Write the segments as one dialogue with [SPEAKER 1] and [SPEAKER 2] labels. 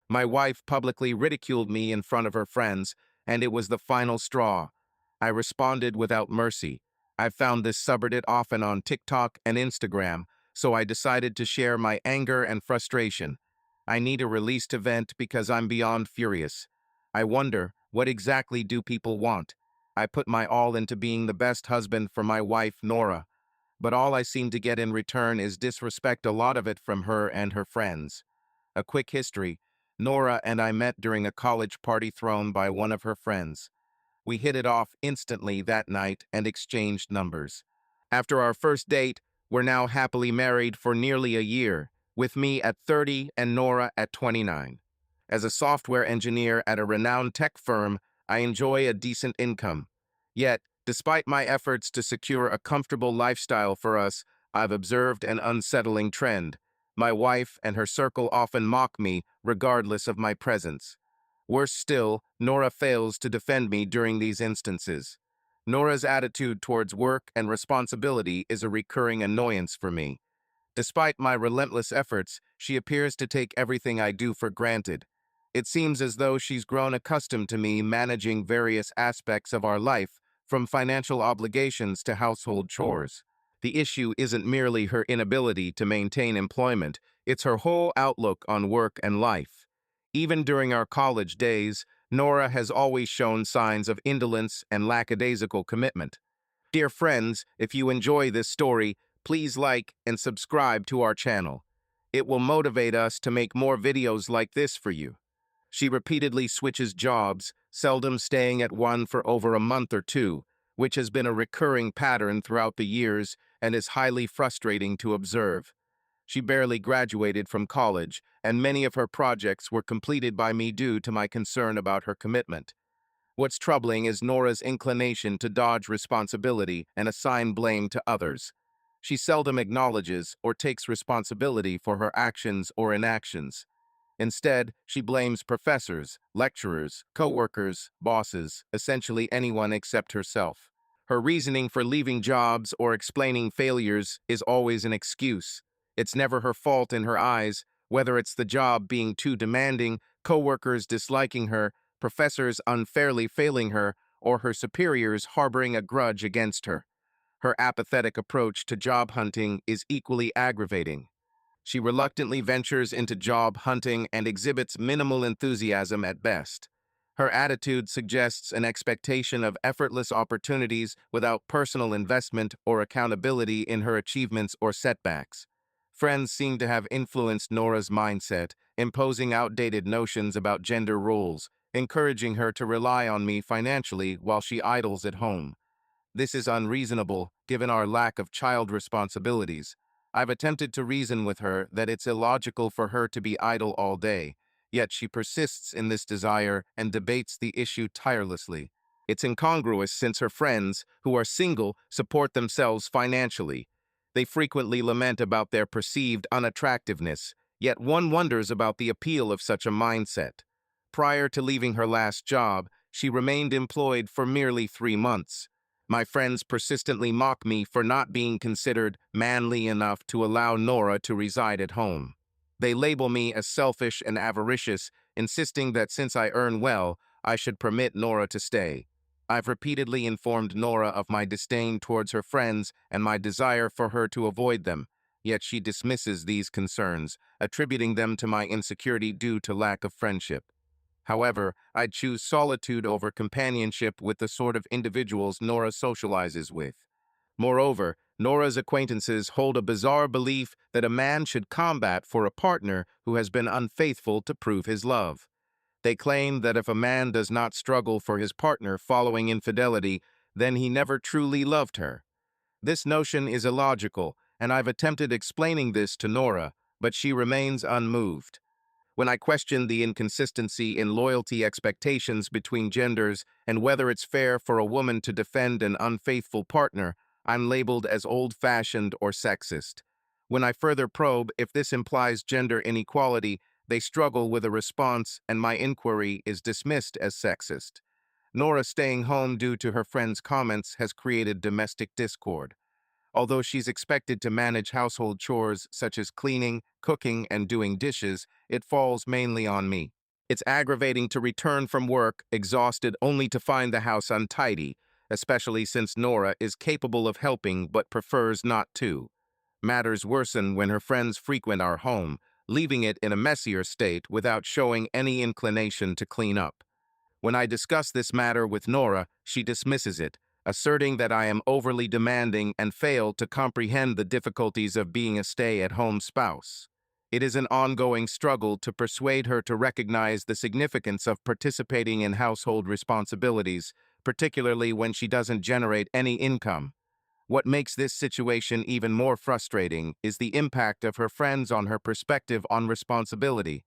[SPEAKER 1] My wife publicly ridiculed me in front of her friends, and it was the final straw. I responded without mercy. I've found this subreddit often on TikTok and Instagram, so I decided to share my anger and frustration. I need a released event because I'm beyond furious. I wonder, what exactly do people want? I put my all into being the best husband for my wife, Nora, but all I seem to get in return is disrespect, a lot of it from her and her friends. A quick history: Nora and I met during a college party thrown by one of her friends. We hit it off instantly that night and exchanged numbers. After our first date, we're now happily married for nearly a year, with me at 30 and Nora at 29. As a software engineer at a renowned tech firm, I enjoy a decent income. Yet, despite my efforts to secure a comfortable lifestyle for us, I've observed an unsettling trend. My wife and her circle often mock me, regardless of my presence. Worse still, Nora fails to defend me during these instances. Nora's attitude towards work and responsibility is a recurring annoyance for me. Despite my relentless efforts, she appears to take everything I do for granted. It seems as though she's grown accustomed to me managing various aspects of our life, from financial obligations to household chores. The issue isn't merely her inability to maintain employment, it's her whole outlook on work and life. Even during our college days, Nora has always shown signs of indolence and lackadaisical commitment. Dear friends, if you enjoy this story, please like and subscribe to our channel. It will motivate us to make more videos like this for you. She repeatedly switches jobs, seldom staying at one for over a month or two, which has been a recurring pattern throughout the years and is highly frustrating to observe. She barely graduated from college, and many of her projects were completed by me due to my concern about her commitment. What's troubling is Nora's inclination to dodge responsibility and assign blame to others. She seldom acknowledges or takes responsibility for her actions or inactions. Instead, she blames professors, lecturers, coworkers, bosses, essentially anyone except herself. Her reasoning for leaving jobs or explaining failures is always an excuse. It's never her fault in her eyes, whether it's the job being too demanding, coworkers disliking her, professors unfairly failing her, or her superiors harboring a grudge against her. Her apathetic approach to job hunting is equally aggravating. She reluctantly ventures into job hunting and exhibits minimal enthusiasm at best. Her attitude suggests an expectation of effortless opportunities without personal investment or accountability in her achievements or setbacks. Friends seem to have influenced Nora's mindset, imposing outdated notions about gender roles, encouraging her to rely on me financially while she idles at home. This is unreasonable, given our lack of child responsibilities. I've attempted to reason with her that it's illogical for her to be idle all day, yet she persists in this desire and debates the issue tirelessly. It's incongruous since her friends, who are single, support themselves financially. They frequently lament about their perceived unattractiveness, yet one wonders about the appeal of such a mindset. Prior to leaving her last job, she remained employed for merely 3 months. My friends persistently mock me for not being considered manly enough to allow Nora to reside at home. They label me as selfish and avaricious, insisting that since I earn well, I should permit Nora to stay. I've repeatedly informed Nora of my disdain towards her friends and my desire for her to avoid them, yet she dismisses these concerns, attributing them to my insecurity due to lack of friendship. However, I'd choose solitude over companionship with the sort of individuals Nora socializes with. Moreover, Nora's acquaintances hold a bizarre belief that a man should combat for a partner who has been unfaithful to prove his love. They claim that if a man does not struggle for his partner following infidelity, then he never truly loved her. This notion is illogical, and I've attempted explaining this to Nora, but she remains unmoved. When I question the inconsistency in loyalty expectations between genders and whether it's fair for a woman to defend an unfaithful partner, I'm labeled as old-fashioned or sexist. When I further probe if this implies gender inequality, they struggle with a response and my inquiry is dismissed as sexist. Nora staying home due to her friend's comments has created domestic discord. Although she's expected to manage household chores such as cleaning, cooking, and doing dishes, it falls mainly on me. It's aggravating to return from work exhausted only to find the house untidy, especially since Nora is capable of helping but prefers not to. Matters worsen when her friends frequent our home, leaving it in a messier state without showing any inclination to clean up. When I discuss this matter with Nora, she dismisses it, asserting that I am overly demanding and fail to comprehend the difficulties of being a stay-at-home spouse. It is an ongoing struggle to persuade her to recognize the significance of participating in household responsibilities, particularly when she doesn't generate any income. What makes this situation even more frustrating is the impact of her friends on her perspective on responsibility.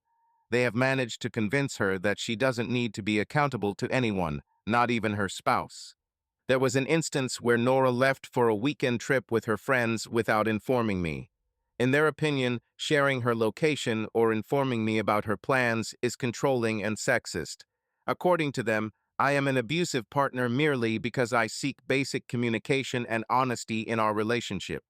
[SPEAKER 1] They have managed to convince her that she doesn't need to be accountable to anyone, not even her spouse. There was an instance where Nora left for a weekend trip with her friends without informing me. In their opinion, sharing her location or informing me about her plans is controlling and sexist. According to them, I am an abusive partner merely because I seek basic communication and honesty in our relationship.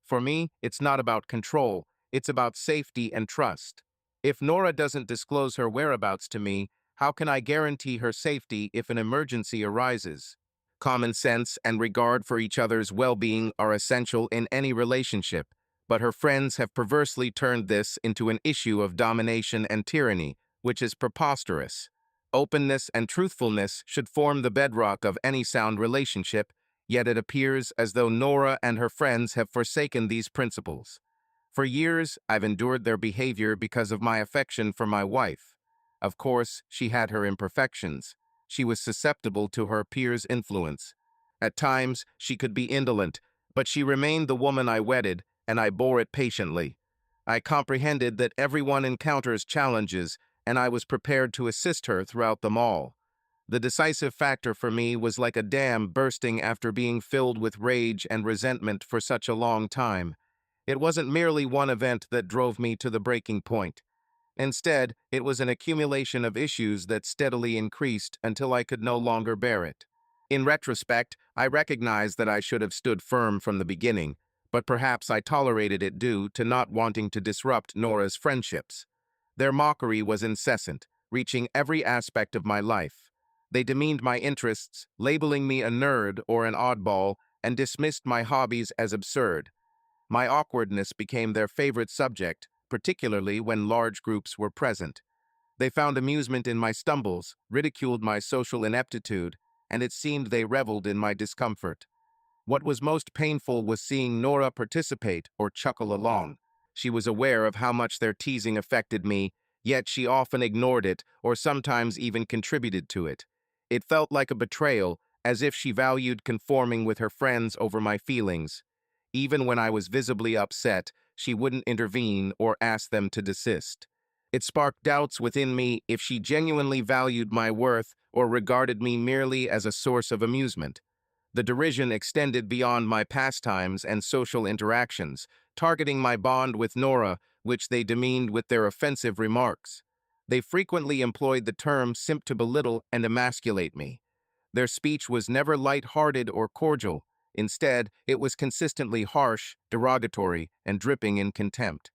[SPEAKER 1] For me, it's not about control, it's about safety and trust. If Nora doesn't disclose her whereabouts to me, how can I guarantee her safety if an emergency arises? Common sense and regard for each other's well-being are essential in any relationship, but her friends have perversely turned this into an issue of domination and tyranny, which is preposterous. Openness and truthfulness should form the bedrock of any sound relationship, yet it appears as though Nora and her friends have forsaken these principles. For years, I've endured their behavior because of my affection for my wife. Of course, she had her imperfections. She was susceptible to her peers' influence. At times, she could be indolent, but she remained the woman I wedded, and I bore it patiently. I comprehended that everyone encounters challenges, and I was prepared to assist her throughout them all. The decisive factor for me was like a dam bursting after being filled with rage and resentment for such a long time. It wasn't merely one event that drove me to the breaking point. Instead, it was an accumulation of issues that steadily increased until I could no longer bear it. In retrospect, I recognize that I should have stood firm from the beginning, but perhaps I tolerated it due to not wanting to disrupt Nora's friendships. Their mockery was incessant, reaching every aspect of my life. They demeaned my interests, labeling me a nerd or an oddball, and dismissed my hobbies as absurd. My awkwardness became their favorite subject, particularly when large groups were present. They found amusement in my stumbles, ridiculed my social ineptitude, and it seemed they reveled in my discomfort. What was most painful was seeing Nora participate or chuckle along. She was aware of how much their teasing affected me, yet she often ignored it or sometimes even contributed to it. It felt like a betrayal, as if she valued conforming with her friends over my feelings. Even when I was visibly upset, she wouldn't intervene or ask them to desist. It sparked doubts within me if she genuinely valued my worth or regarded me merely as a source of amusement. The derision extended beyond my pastimes and social interactions, targeting my bond with Nora, which they demeaned with their offensive remarks. They frequently employed the term simp to belittle and emasculate me. Their speech was never light-hearted or cordial. Instead, it was consistently harsh, derogatory, and dripping in contempt.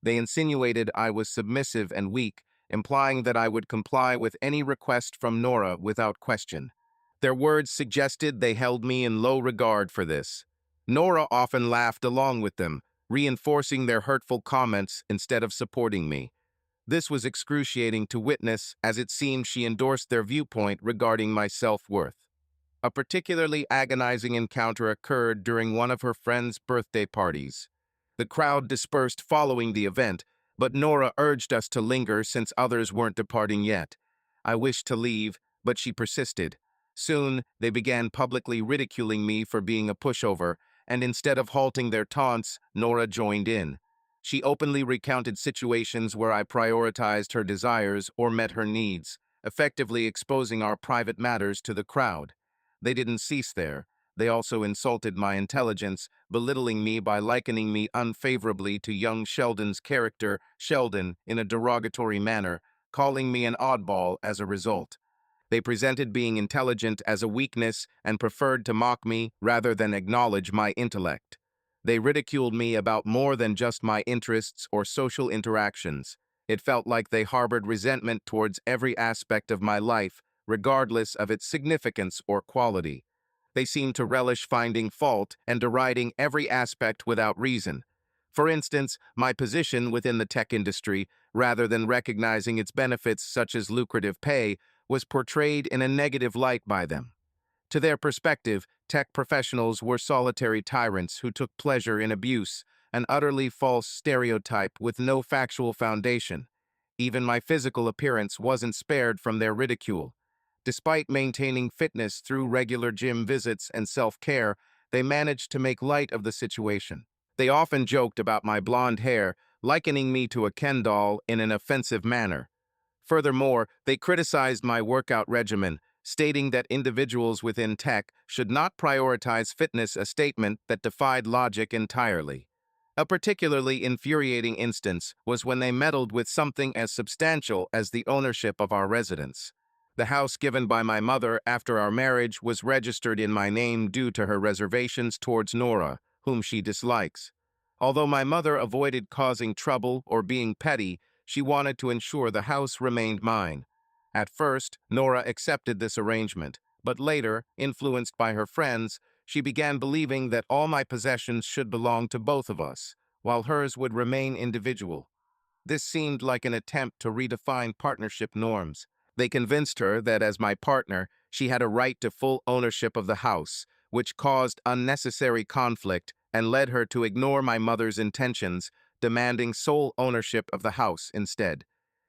[SPEAKER 1] They insinuated I was submissive and weak, implying that I would comply with any request from Nora without question. Their words suggested they held me in low regard for this. Nora often laughed along with them, reinforcing their hurtful comments instead of supporting me. This was excruciating to witness, as it seemed she endorsed their viewpoint regarding my self-worth. A particularly agonizing encounter occurred during one of her friends' birthday parties. The crowd dispersed following the event, but Nora urged us to linger since others weren't departing yet. I wished to leave, but she persisted. Soon, they began publicly ridiculing me for being a pushover, and instead of halting their taunts, Nora joined in. She openly recounted situations where I prioritized her desires or met her needs, effectively exposing our private matters to the crowd. They didn't cease there. They also insulted my intelligence, belittling me by likening me unfavorably to young Sheldon's character, Sheldon, in a derogatory manner, calling me an oddball as a result. They presented being intelligent as a weakness and preferred to mock me rather than acknowledge my intellect. They ridiculed me about more than just my interests or social interactions. It felt like they harbored resentment towards every aspect of my life, regardless of its significance or quality. They seemed to relish finding fault and deriding every aspect without reason. For instance, my position within the tech industry, rather than recognizing its benefits such as lucrative pay, was portrayed in a negative light by them. To their perspective, tech professionals were solitary tyrants who took pleasure in abuse, an utterly false stereotype with no factual foundation. Even my physical appearance wasn't spared from their ridicule. Despite maintaining fitness through regular gym visits and self-care, they managed to make light of the situation. They often joked about my blonde hair, likening me to a Ken doll in an offensive manner. Furthermore, they criticized my workout regimen, stating that individuals within tech should not prioritize fitness, a statement that defied logic entirely. A particularly infuriating instance was when they meddled with something as substantial as the ownership of our residence. The house given by my mother after our marriage was registered in my name due to her reservations towards Nora, whom she dislikes. Although my mother avoided causing trouble or being petty, she wanted to ensure the house remained mine. At first, Nora accepted this arrangement, but later, influenced by her friends, she began believing that all my possessions should belong to both of us, while hers would remain individual. This seemed like an attempt to redefine partnership norms. They convinced her that as my partner, she had a right to full ownership of the house, which caused unnecessary conflict and led her to ignore my mother's intentions, demanding sole ownership of the house instead.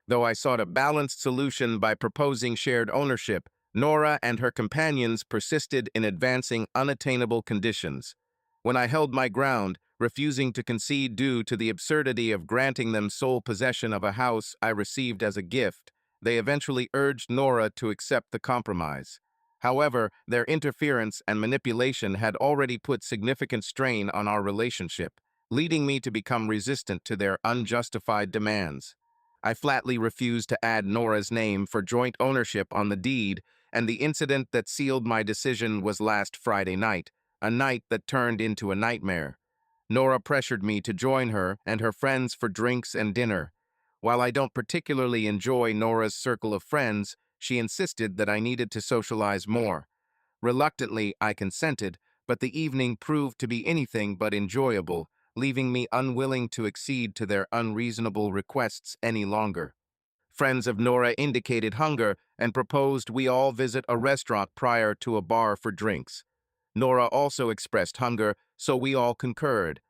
[SPEAKER 1] Though I sought a balanced solution by proposing shared ownership, Nora and her companions persisted in advancing unattainable conditions. When I held my ground, refusing to concede due to the absurdity of granting them sole possession of a house I received as a gift, they eventually urged Nora to accept the compromise. However, their interference and manipulation had already put significant strain on our relationship, leading me to become resistant to their unjustified demands. I flatly refused to add Nora's name for joint ownership on the deed, and the incident that sealed my decision was last Friday night, a night that turned into a nightmare. Nora pressured me to join her and her friends for drinks and dinner. While I don't particularly enjoy Nora's circle of friends, she insisted that I needed to socialize more. Reluctantly, I consented, but the evening proved to be anything but enjoyable, leaving me unwilling to accede to their unreasonable requests any longer. Friends of Nora indicated hunger and proposed we all visit a restaurant prior to a bar for drinks. Nora also expressed hunger, so we all concurred.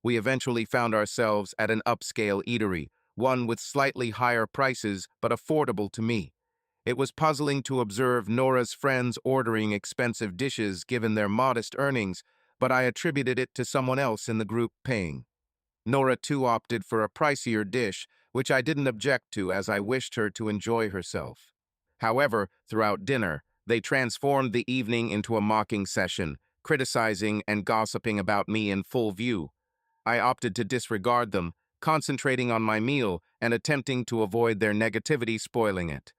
[SPEAKER 1] We eventually found ourselves at an upscale eatery, one with slightly higher prices but affordable to me. It was puzzling to observe Nora's friends ordering expensive dishes given their modest earnings, but I attributed it to someone else in the group paying. Nora too opted for a pricier dish, which I didn't object to as I wished her to enjoy herself. However, throughout dinner, they transformed the evening into a mocking session, criticizing and gossiping about me in full view. I opted to disregard them, concentrating on my meal and attempting to avoid their negativity spoiling it.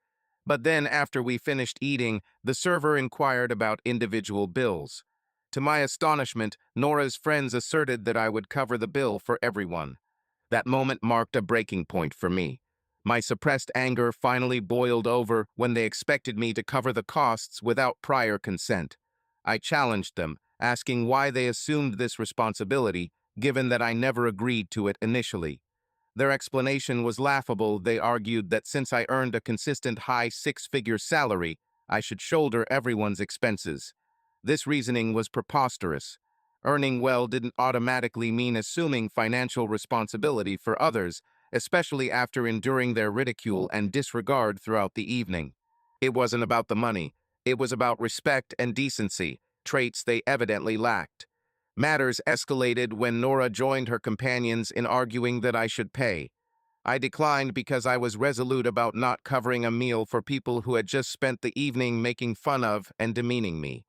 [SPEAKER 1] But then, after we finished eating, the server inquired about individual bills. To my astonishment, Nora's friends asserted that I would cover the bill for everyone. That moment marked a breaking point for me. My suppressed anger finally boiled over when they expected me to cover the costs without prior consent. I challenged them, asking why they assumed this responsibility, given that I never agreed to it initially. Their explanation was laughable. They argued that since I earned a consistent high six-figure salary, I should shoulder everyone's expenses. This reasoning was preposterous. Earning well didn't automatically mean assuming financial responsibility for others, especially after enduring their ridicule and disregard throughout the evening. It wasn't about the money. It was about respect and decency, traits they evidently lacked. Matters escalated when Nora joined her companions in arguing that I should pay. I declined because I was resolute about not covering a meal for people who had just spent the evening making fun of and demeaning me.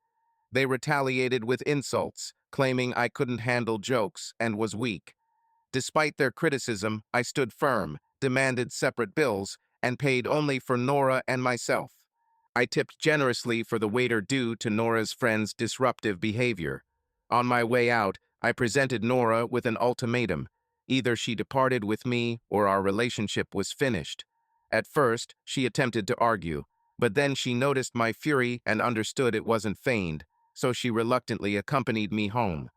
[SPEAKER 1] They retaliated with insults, claiming I couldn't handle jokes and was weak. Despite their criticism, I stood firm, demanded separate bills, and paid only for Nora and myself. I tipped generously for the waiter due to Nora's friend's disruptive behavior. On my way out, I presented Nora with an ultimatum. Either she departed with me or our relationship was finished. At first, she attempted to argue, but then she noticed my fury and understood it wasn't feigned, so she reluctantly accompanied me home.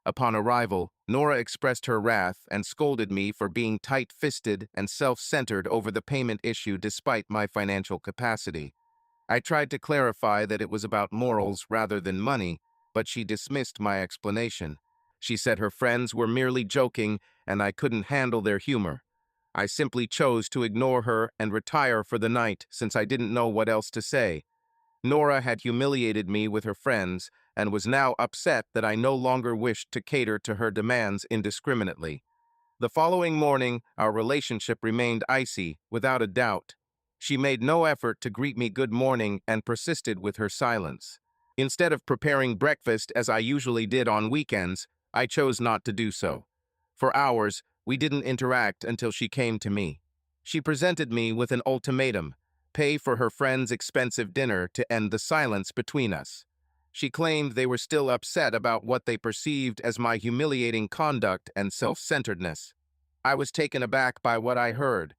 [SPEAKER 1] Upon arrival, Nora expressed her wrath and scolded me for being tight-fisted and self-centered over the payment issue despite my financial capacity. I tried to clarify that it was about morals rather than money, but she dismissed my explanation. She said her friends were merely joking and I couldn't handle their humor. I simply chose to ignore her and retire for the night since I didn't know what else to say. Nora had humiliated me with her friends and was now upset that I no longer wished to cater to her demands indiscriminately. The following morning, our relationship remained icy, without a doubt. She made no effort to greet me good morning and persisted with her silence. Instead of preparing breakfast as I usually did on weekends, I chose not to do so. For hours, we didn't interact until she came to me. She presented me with an ultimatum: pay for her friend's expensive dinner to end the silence between us. She claimed they were still upset about what they perceived as my humiliating conduct and self-centeredness. I was taken aback by what I heard.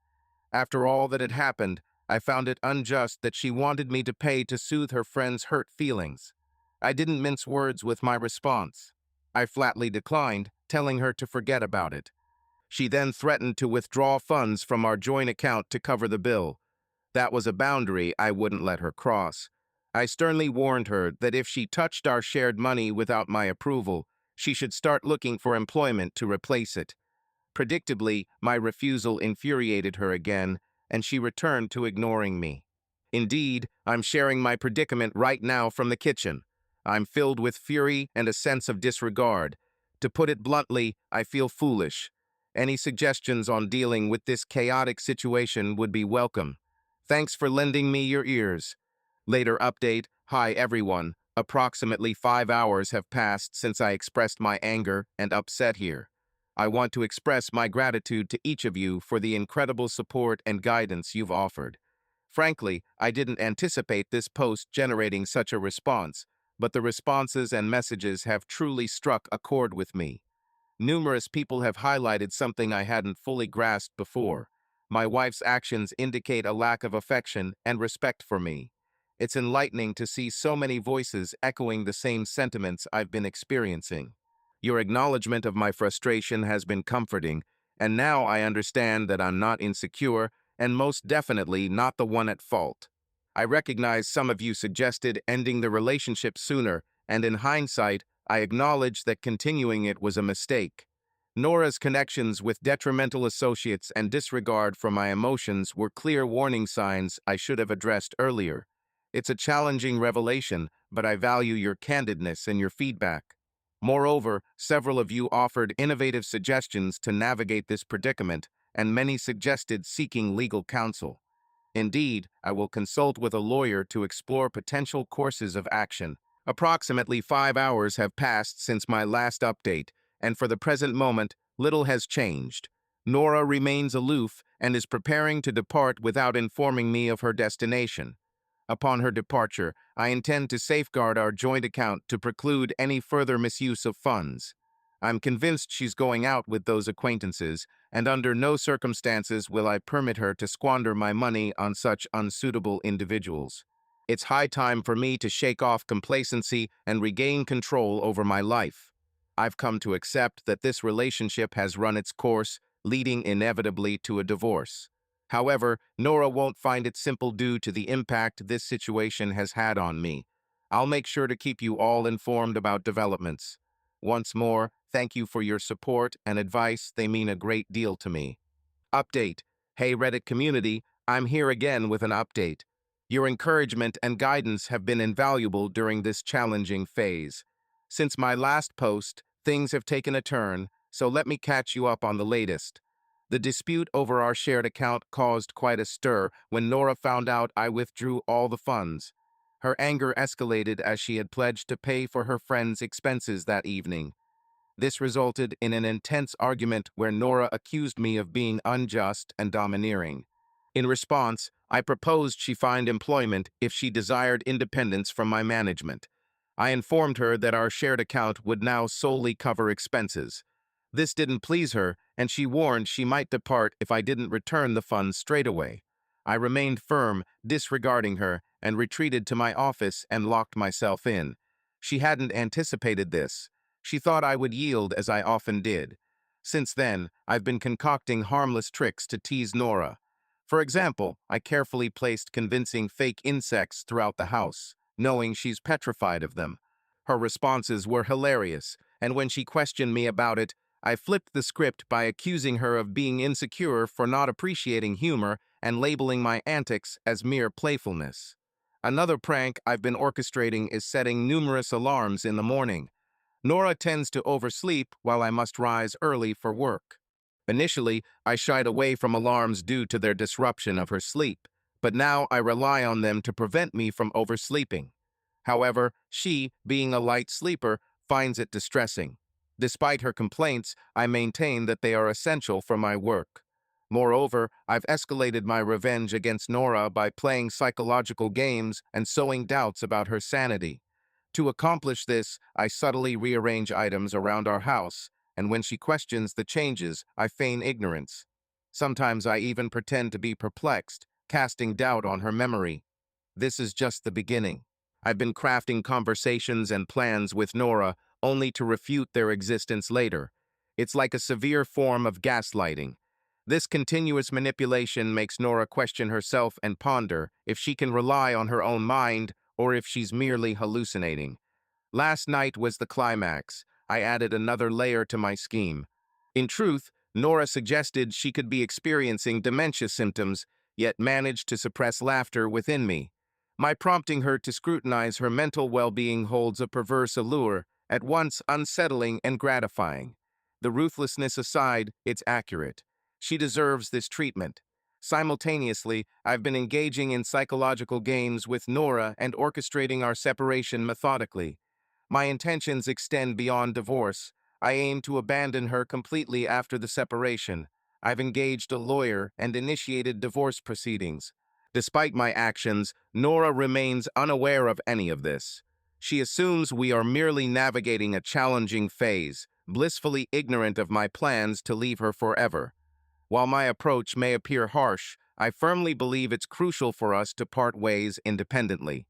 [SPEAKER 1] After all that had happened, I found it unjust that she wanted me to pay to soothe her friend's hurt feelings. I didn't mince words with my response. I flatly declined, telling her to forget about it. She then threatened to withdraw funds from our joint account to cover the bill. That was a boundary I wouldn't let her cross. I sternly warned her that if she touched our shared money without my approval, she should start looking for employment to replace it. Predictably, my refusal infuriated her again, and she returned to ignoring me. Indeed, I'm sharing my predicament right now from the kitchen. I'm filled with fury and a sense of disregard. To put it bluntly, I feel foolish. Any suggestions on dealing with this chaotic situation would be welcome. Thanks for lending me your ears. Later update: Hi everyone. Approximately 5 hours have passed since I expressed my anger and upset here. I want to express my gratitude to each of you for the incredible support and guidance you've offered. Frankly, I didn't anticipate this post generating such a response, but the responses and messages have truly struck a chord with me. Numerous people have highlighted something I hadn't fully grasped before. My wife's actions indicate a lack of affection and respect for me. It's enlightening to see so many voices echoing the same sentiments I've been experiencing. Your acknowledgement of my frustration has been comforting, and now I understand that I'm not insecure and most definitely not the one at fault. I recognize some of you suggested ending the relationship sooner, and in hindsight, I acknowledge that continuing it was a mistake. Nora's connections with detrimental associates and disregard for my emotions were clear warning signs I should have addressed earlier. It's a challenging revelation, but I value your candidness and your feedback. Moreover, several of you offered innovative suggestions to navigate this predicament, and many suggested seeking legal counsel. Indeed, I will consult with a lawyer to explore potential courses of action. Approximately 5 hours have passed since my last update, and for the present moment, little has changed. Nora remains aloof and is preparing to depart without informing me of her destination. Upon her departure, I intend to safeguard our joint account to preclude any further misuse of funds. I'm convinced she's going out with those acquaintances, and under no circumstances will I permit her to squander my money on such unsuitable individuals. It's high time for me to shake off complacency and regain control over my life. I've come to accept that this relationship has run its course, leading inevitably to a divorce. However, Nora won't find it simple due to the impact this situation has had on me. I'll make sure to keep you all informed about developments. Once more, thank you for your support and advice. They mean a great deal to me. Update. Hey Reddit community, I'm here again with an update. Your encouragement and guidance have been invaluable during this challenging phase. Since my last post, things have taken a turn, so let me catch you up on the latest. The dispute over our shared account caused quite a stir when Nora found out I withdrew all the funds. Her anger escalated as she had pledged to pay for her friend's expenses that evening. This resulted in an intense argument where Nora accused me of being unjust and domineering. In response, I proposed she find employment if she desired independence from my management. I informed her that our shared account would now solely cover expenses. This didn't please her, and she warned she might depart if I didn't return the funds straight away. I remained firm, disregarding her, and retreated to my office and locked myself in. She hadn't anticipated this. She thought I would yield as I often did. Since then, I've been concocting harmless tricks to tease Nora. For example, I carefully placed convincing fake insects throughout the house, knowing she's petrified of them. Her responses were hilarious, and when she questioned me about it, I flipped the script by accusing her of being insecure for not appreciating humor and labeling my antics as mere playfulness. Another prank I've been orchestrating is setting numerous alarms in the morning. Nora tends to oversleep while I must rise early for work. Initially, I shied away from alarms due to their disruption of her sleep, but now I rely on them to prevent me from oversleeping. However, she, being a light sleeper, finds it distressing. Despite her complaints, I maintain that they are essential for my work. Moreover, I've escalated my revenge against Nora by playing psychological games and sowing doubts about her sanity. To accomplish this, I subtly rearrange items around our house, and when she questions the changes, I feign ignorance. Sometimes I even pretend to be perplexed, casting doubt on her memory. This is just the beginning. I've been crafting conversations and plans with Nora only to refute their existence later. It's like a severe form of gaslighting. This continuous manipulation makes Nora question herself and ponder if she can rely on her own mind or if she's merely hallucinating. Last night was the climax. I added another layer to my scheme. In truth, Nora suggested she could be experiencing dementia symptoms, yet managed to suppress laughter within me. My prompting her to scrutinize her mental well-being holds a perverse allure, at once unsettling and gratifying. The ruthlessness aside, it's accurate. She deserves this treatment. Simultaneously, I've been engaging in psychological games with Nora and orchestrating our separation methodically. My intentions extend beyond divorce. I aim to abandon her completely after the separation. I've engaged a lawyer and initiated divorce proceedings. Despite my actions, Nora remains unaware of any of this. She assumes we are merely navigating a challenging phase, blissfully ignorant of my plans to leave her forever. While my approach may appear harsh, I firmly believe it's crucial for us to part ways independently.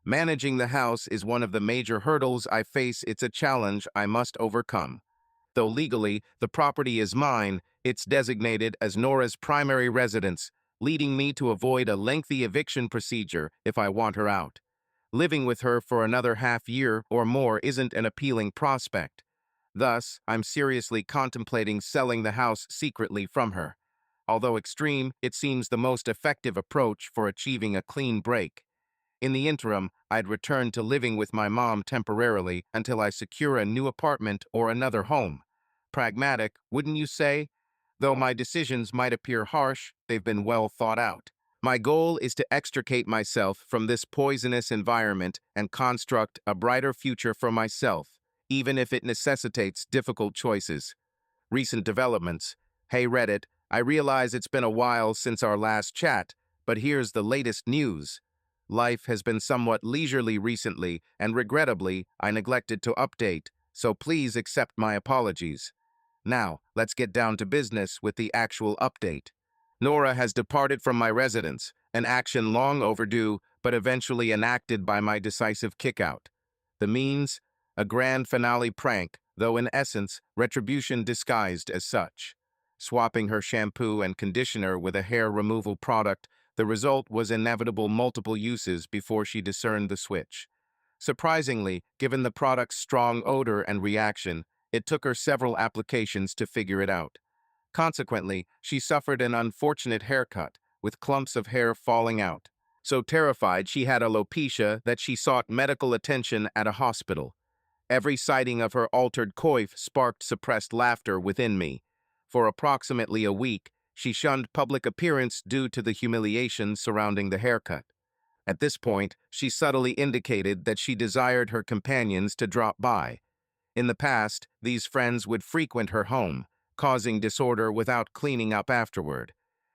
[SPEAKER 1] Managing the house is one of the major hurdles I face. It's a challenge I must overcome. Though legally, the property is mine, it's designated as Nora's primary residence, leading me to avoid a lengthy eviction procedure if I want her out. Living with her for another half year or more isn't an appealing prospect. Thus, I'm seriously contemplating selling the house secretly from her. Although extreme, it seems the most effective approach for achieving a clean break. In the interim, I'd return to living with my mom temporarily until I secure a new apartment or another home. Pragmatic, wouldn't you say? Though my decisions might appear harsh, they've been well thought out. My goal is to extricate myself from this poisonous environment and construct a brighter future for myself, even if it necessitates difficult choices. Recent developments. Hey Reddit, I realize it's been a while since our last chat, but here's the latest news. Life has been somewhat leisurely recently, and regrettably, I neglected to update, so please accept my apologies. Now, let's get down to business with the actual update. Nora has departed from my residence, an action long overdue, but eventually enacted by my decisive kickout. The means? A grand finale prank, though in essence, retribution disguised as such. Swapping her shampoo and conditioner with a hair removal product, the result was inevitable multiple uses before she discerned the switch. Surprisingly, given the product's strong odor and reaction, it took her several applications to figure it out. Consequently, she suffered an unfortunate haircut, with clumps of hair falling out. So terrified she had alopecia that she sought medical attention at a hospital. Every sighting of her altered coif sparked suppressed laughter within me. For approximately a week, she shunned public appearance due to the humiliation surrounding the haircut. At this point, she subtly indicated that she desired her companions to drop by. In the past, these friends would frequent her home, causing disorder without cleaning up afterward.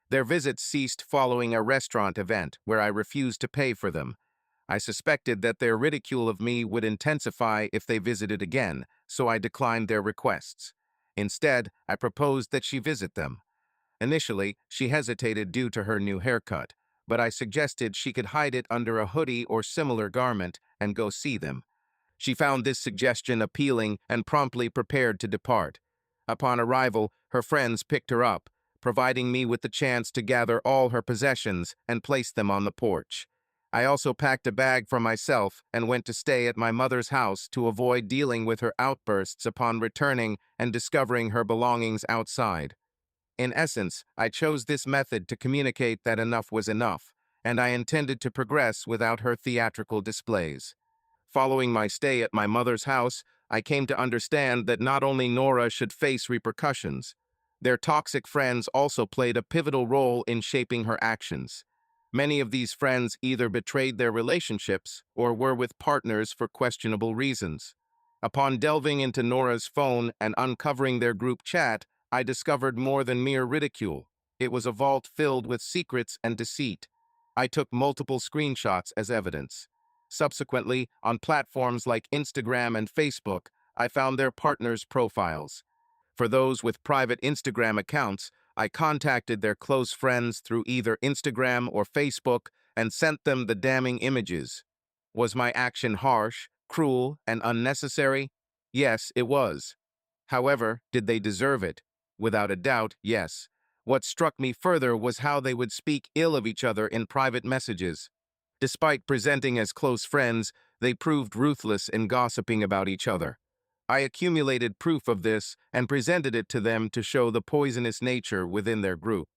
[SPEAKER 1] Their visits ceased following a restaurant event where I refused to pay for them. I suspected that their ridicule of me would intensify if they visited again, so I declined their requests. Instead, I proposed that she visit them. Initially, she hesitated due to her new haircut, but I suggested she could hide it under a hoodie or similar garment and go see them. She found this suggestion appealing and promptly prepared to depart. Upon arrival, her friends picked her up, providing me with the chance to gather all her possessions and place them on the porch. I also packed a bag for myself and went to stay at my mother's house to avoid dealing with her outbursts upon returning and discovering her belongings outside. In essence, I chose this method to communicate that enough was enough, and I intended to progress without her theatrical displays. Following my stay at my mother's house, I came to understand that not only Nora should face repercussions, their toxic friends also played a pivotal role in shaping her actions. Many of these friends either betrayed their relationships or were with partners for questionable reasons. Upon delving into Nora's phone and uncovering their group chat, I discovered more than mere ridicule. It was a vault filled with secrets and deceit. I took multiple screenshots as evidence. Subsequently, on platforms like Instagram and Facebook, I found their partners' profiles. For those with private Instagram accounts, I contacted their close friends through either Instagram or Facebook and sent them the damning images. Was my action harsh, cruel, and unnecessary? Yes, it was. However, did they deserve it? Without a doubt, yes. What struck me further was how they would speak ill of each other in private messages. Despite presenting as close friends, they proved ruthless in gossiping about each other. I accumulated proof of this and presented it to them to show the poisonous nature within their group.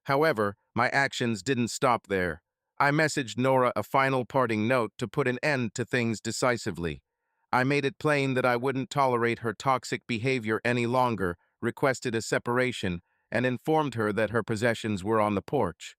[SPEAKER 1] However, my actions didn't stop there. I messaged Nora a final parting note to put an end to things decisively. I made it plain that I wouldn't tolerate her toxic behavior any longer, requested a separation, and informed her that her possessions were on the porch.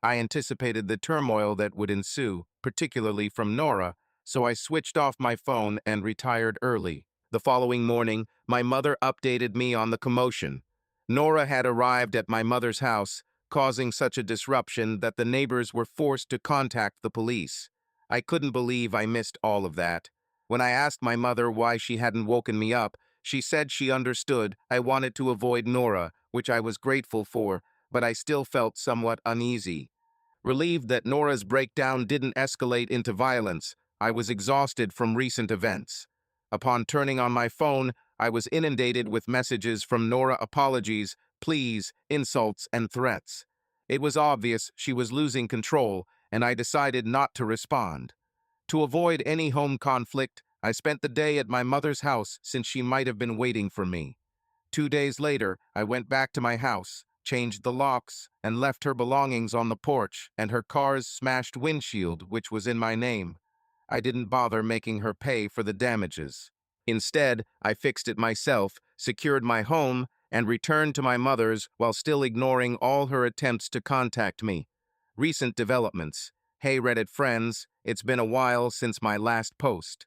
[SPEAKER 1] I anticipated the turmoil that would ensue, particularly from Nora, so I switched off my phone and retired early. The following morning, my mother updated me on the commotion. Nora had arrived at my mother's house, causing such a disruption that the neighbors were forced to contact the police. I couldn't believe I missed all of that. When I asked my mother why she hadn't woken me up, she said she understood I wanted to avoid Nora, which I was grateful for, but I still felt somewhat uneasy. Relieved that Nora's breakdown didn't escalate into violence, I was exhausted from recent events. Upon turning on my phone, I was inundated with messages from Nora, apologies, pleas, insults, and threats. It was obvious she was losing control, and I decided not to respond. To avoid any home conflict, I spent the day at my mother's house since she might have been waiting for me. 2 days later, I went back to my house, changed the locks, and left her belongings on the porch and her car's smashed windshield, which was in my name. I didn't bother making her pay for the damages. Instead, I fixed it myself, secured my home, and returned to my mother's while still ignoring all her attempts to contact me. Recent developments. Hey Reddit friends, it's been a while since my last post.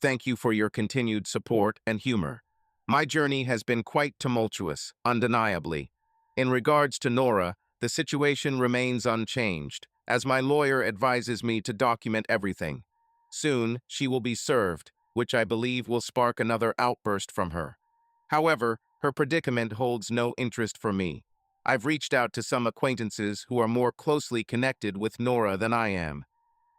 [SPEAKER 1] Thank you for your continued support and humor. My journey has been quite tumultuous, undeniably. In regards to Nora, the situation remains unchanged, as my lawyer advises me to document everything. Soon, she will be served, which I believe will spark another outburst from her. However, her predicament holds no interest for me. I've reached out to some acquaintances who are more closely connected with Nora than I am.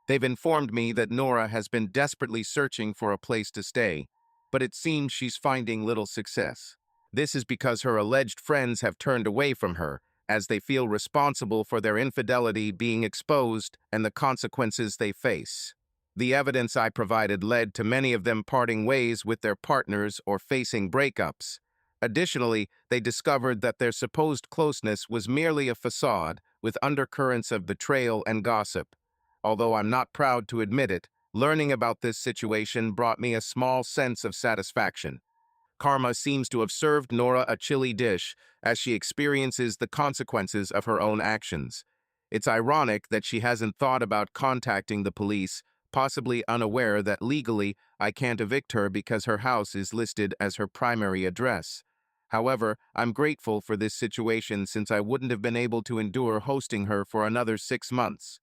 [SPEAKER 1] They've informed me that Nora has been desperately searching for a place to stay, but it seems she's finding little success. This is because her alleged friends have turned away from her, as they feel responsible for their infidelity being exposed and the consequences they face. The evidence I provided led to many of them parting ways with their partners or facing breakups. Additionally, they discovered that their supposed closeness was merely a facade with undercurrents of betrayal and gossip. Although I'm not proud to admit it, learning about this situation brought me a small sense of satisfaction. Karma seems to have served Nora a chilly dish as she experiences the consequences of her own actions. It's ironic that she hasn't thought about contacting the police, possibly unaware that legally I can't evict her because her house is listed as her primary address. However, I'm grateful for this situation since I wouldn't have been able to endure hosting her for another 6 months.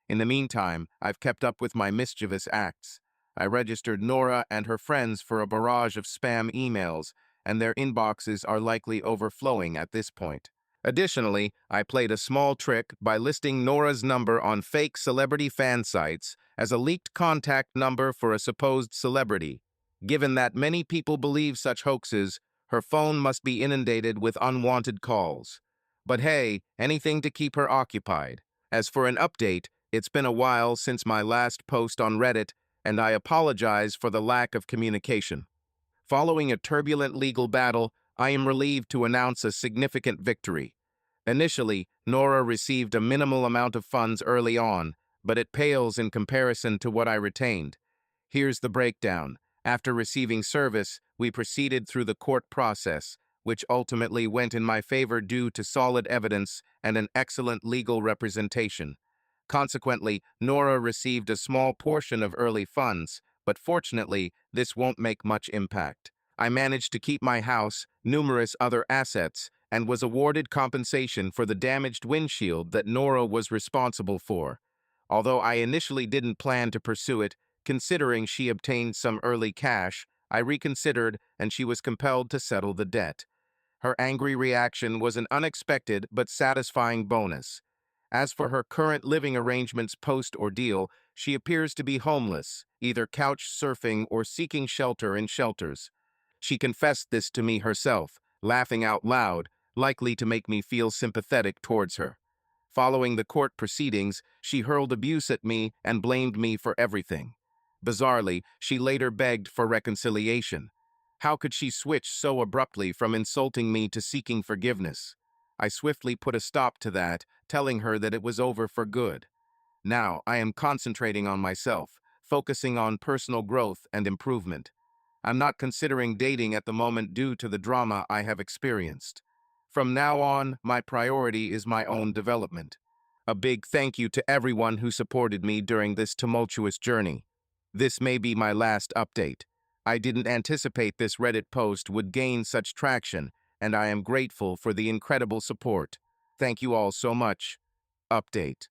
[SPEAKER 1] In the meantime, I've kept up with my mischievous acts. I registered Nora and her friends for a barrage of spam emails, and their inboxes are likely overflowing at this point. Additionally, I played a small trick by listing Nora's number on fake celebrity fan sites as a leaked contact number for a supposed celebrity. Given that many people believe such hoaxes, her phone must be inundated with unwanted calls. But hey, anything to keep her occupied. As for an update, it's been a while since my last post on Reddit, and I apologize for the lack of communication. Following a turbulent legal battle, I am relieved to announce a significant victory. Initially, Nora received a minimal amount of funds early on, but it pales in comparison to what I retained. Here's the breakdown. After receiving service, we proceeded through the court process, which ultimately went in my favor due to solid evidence and an excellent legal representation. Consequently, Nora received a small portion of early funds, but fortunately, this won't make much impact. I managed to keep my house, numerous other assets, and was awarded compensation for the damaged windshield that Nora was responsible for. Although I initially didn't plan to pursue it, considering she obtained some early cash, I reconsidered and she was compelled to settle the debt. Her angry reaction was an unexpected but satisfying bonus. As for her current living arrangements post-ordeal, she appears to be homeless, either couch surfing or seeking shelter in shelters. She confessed this to me herself, laughing out loud, likely to make me feel sympathetic towards her. Following the court proceedings, she hurled abuse at me and blamed me for everything. Bizarrely, she later begged for reconciliation. How could she switch so abruptly from insulting me to seeking forgiveness? I swiftly put a stop to that, telling her that it was over for good. Now, I am concentrating on myself, focusing on personal growth and improvement. I'm not considering dating at the moment due to the drama I have experienced. From now on, my priority is my own development. A big thank you to everyone who supported me during this tumultuous journey. This may be my last update. I didn't anticipate this Reddit post would gain such traction, and I am grateful for the incredible support. Thank you all so much. Update.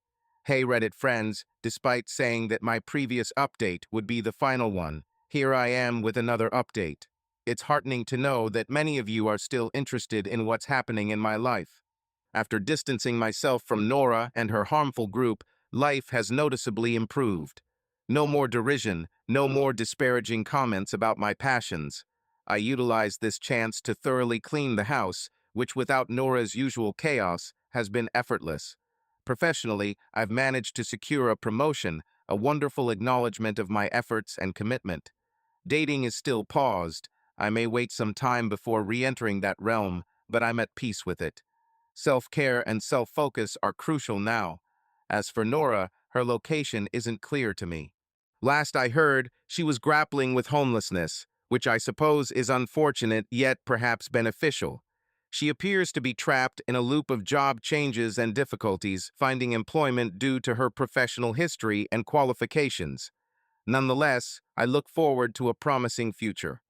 [SPEAKER 1] Hey Reddit friends, despite saying that my previous update would be the final one, here I am with another update. It's heartening to know that many of you are still interested in what's happening in my life. After distancing myself from Nora and her harmful group, life has noticeably improved. No more derision, no more disparaging comments about my passions. I utilized this chance to thoroughly clean the house, which without Nora's usual chaos has been effortless. Professionally, I've managed to secure a promotion, a wonderful acknowledgement of my efforts and commitment. Dating is still paused. I may wait some time before re-entering that realm, but I'm at peace with it. Self-care and self-focus are crucial now. As for Nora, her location isn't clear to me. Last I heard, she was grappling with homelessness, which I suppose is unfortunate yet perhaps beneficial. She appears to be trapped in a loop of job changes and difficulties finding employment due to her professional history and qualifications. Nonetheless, I look forward to a promising future.